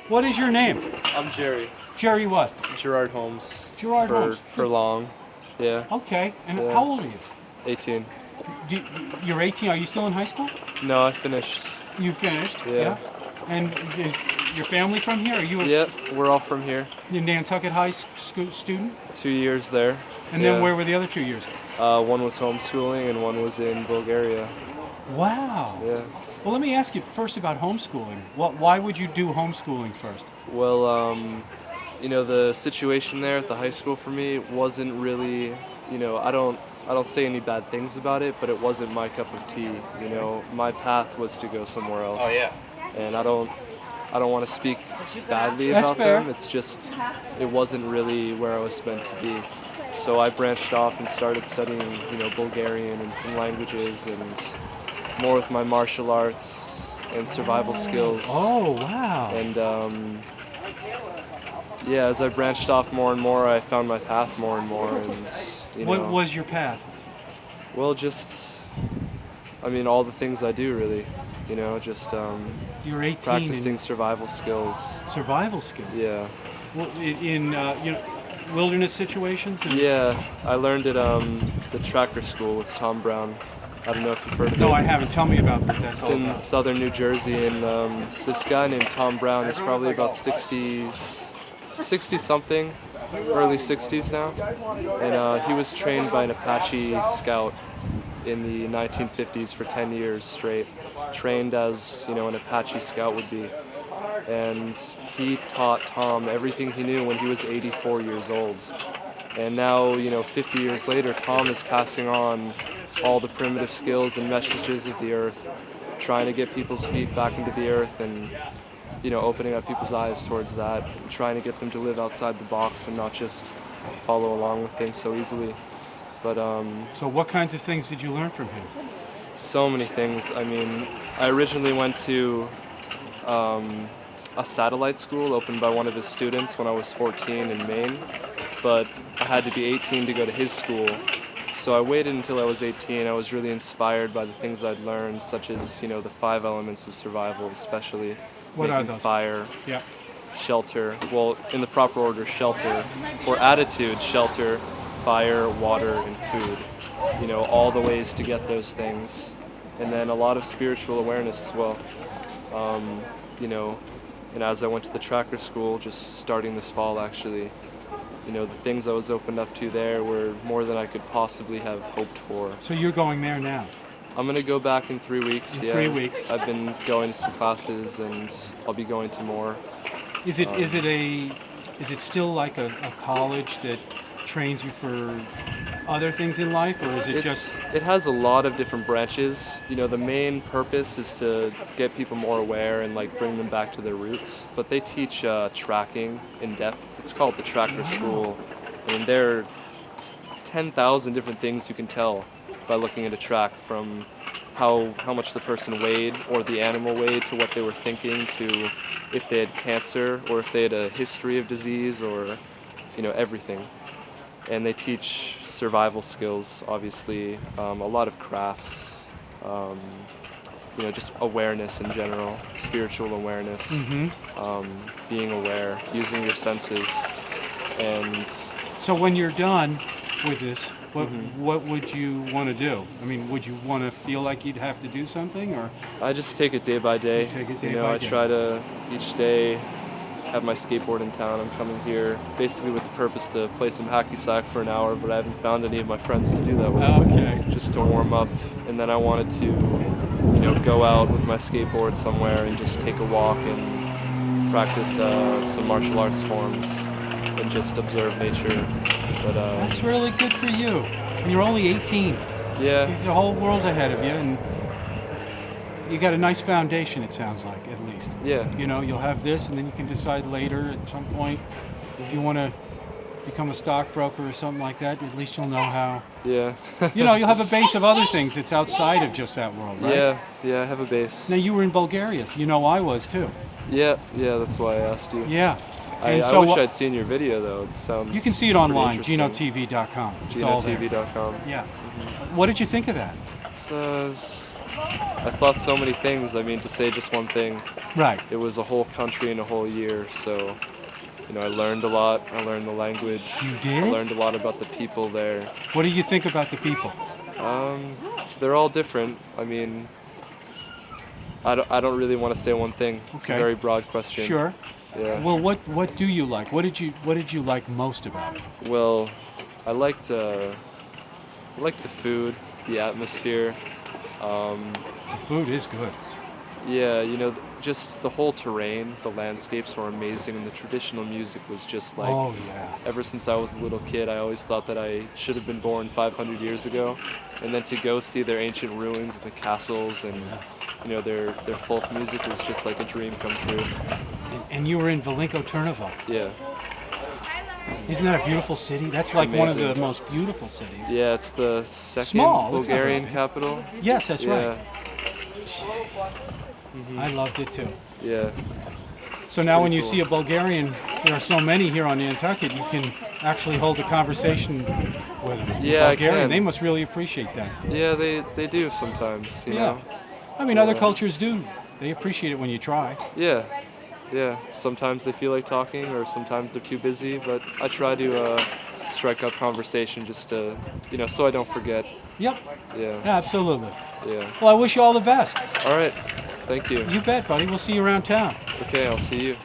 What is your name? I'm Jerry. Jerry what? Gerard Holmes. Gerard Holmes. For long. Yeah. Okay. And Yeah. how old are you? 18. You're 18. Are you still in high school? No, I finished. You finished? Yeah. And is your family from here? Are you Yep, we're all from here. a Nantucket High School student? 2 years there. And then where were the other 2 years? One was homeschooling and one was in Bulgaria. Wow. Yeah. Well, let me ask you first about homeschooling. Why would you do homeschooling first? Well, you know, the situation there at the high school for me wasn't really, you know, I don't say any bad things about it, but it wasn't my cup of tea. You know, my path was to go somewhere else. Oh yeah. And I don't want to speak badly That's about fair. them. It's just, it wasn't really where I was meant to be. So I branched off and started studying, you know, Bulgarian and some languages and more with my martial arts and survival skills. Oh wow. And yeah, as I branched off more and more, I found my path more and more. And you know, what was your path? well, just, I mean, all the things I do really. You know, just You're 18. practicing survival skills. Survival skills. Yeah. Well, in you know, wilderness situations. Yeah, I learned at the tracker school with Tom Brown. I don't know if you've heard of it. No, I haven't. Tell me about what that's It's all in about. southern New Jersey, and this guy named Tom Brown is probably about 60 something, early 60s now, and he was trained by an Apache scout in the 1950s for 10 years straight, trained as, you know, an Apache scout would be. And he taught Tom everything he knew when he was 84 years old. And now, you know, 50 years later, Tom is passing on all the primitive skills and messages of the earth, trying to get people's feet back into the earth and, you know, opening up people's eyes towards that, and trying to get them to live outside the box and not just follow along with things so easily. But So what kinds of things did you learn from him? so many things. I mean, I originally went to a satellite school opened by one of his students when I was 14 in Maine, but I had to be 18 to go to his school. So I waited until I was 18. I was really inspired by the things I'd learned, such as, you know, the 5 elements of survival, especially What are making those? fire, Yeah. shelter, well, in the proper order, shelter, or attitude, shelter, fire, water, and food. You know, all the ways to get those things. And then a lot of spiritual awareness as well. You know, and as I went to the tracker school, just starting this fall actually, you know, the things I was opened up to there were more than I could possibly have hoped for. So you're going there now? I'm gonna go back in 3 weeks. In yeah. 3 weeks. I've been going to some classes and I'll be going to more. Is it still like a college that trains you for other things in life, or is it just? It has a lot of different branches. You know, the main purpose is to get people more aware and like bring them back to their roots. But they teach tracking in depth. It's called the Tracker School, and there are 10,000 different things you can tell by looking at a track, from how much the person weighed or the animal weighed to what they were thinking, to if they had cancer or if they had a history of disease, or, you know, everything. And they teach survival skills, obviously, a lot of crafts, you know, just awareness in general, spiritual awareness, being aware, using your senses. And So when you're done with this, what would you want to do? I mean, would you want to feel like you'd have to do something, or? I just take it day by day. You take it day you know, by I day. try to each day have my skateboard in town. I'm coming here basically with the purpose to play some hacky sack for an hour, but I haven't found any of my friends to do that with. Okay. Just to warm up, and then I wanted to, you know, go out with my skateboard somewhere and just take a walk and practice some martial arts forms and just observe nature. But That's really good for you. And you're only 18. yeah, There's a whole world ahead of you, and you got a nice foundation, it sounds like, at least. yeah, You know, you'll have this, and then you can decide later at some point if you want to become a stockbroker or something like that. At least you'll know how. yeah. You know, you'll have a base of other things that's outside of just that world, right? Yeah, I have a base. Now, you were in Bulgaria, so you know I was too. Yeah, that's why I asked you. Yeah. I And so wish what- I'd seen your video though. It sounds You can see it pretty online, interesting. GinoTV.com. It's all there. GinoTV.com. Yeah. What did you think of that? So, I thought so many things. I mean, to say just one thing, Right. it was a whole country and a whole year. So, I learned a lot. I learned the language. You I did? learned a lot about the people there. What do you think about the people? They're all different. I mean, I don't really want to say one thing. It's Okay. a very broad question. Sure. Yeah. Well, what do you like? What did you like most about it? Well, I liked the food, the atmosphere. The food is good. Yeah, just the whole terrain, the landscapes were amazing, and the traditional music was just like. Oh yeah. Ever since I was a little kid, I always thought that I should have been born 500 years ago, and then to go see their ancient ruins and the castles and their folk music was just like a dream come true. And you were in Velinko Turnavo. Yeah. Isn't that a beautiful city? That's It's like one of amazing. the most beautiful cities. Yeah, it's the second Small, it's not Bulgarian big. capital. Yes, that's Yeah. right. I loved it too. Yeah. So now when pretty you cool. see a Bulgarian, there are so many here on Nantucket, you can actually hold a conversation with them. Yeah, I Bulgarian, can. they must really appreciate that. Yeah, they do sometimes, you Yeah. know. I mean, other Yeah. cultures do. They appreciate it when you try. Yeah. Yeah. Sometimes they feel like talking, or sometimes they're too busy. But I try to strike up conversation just to, so I don't forget. Yep, Yeah. absolutely. Yeah. Well, I wish you all the best. All right. Thank you. You bet, buddy. We'll see you around town. Okay, I'll see you.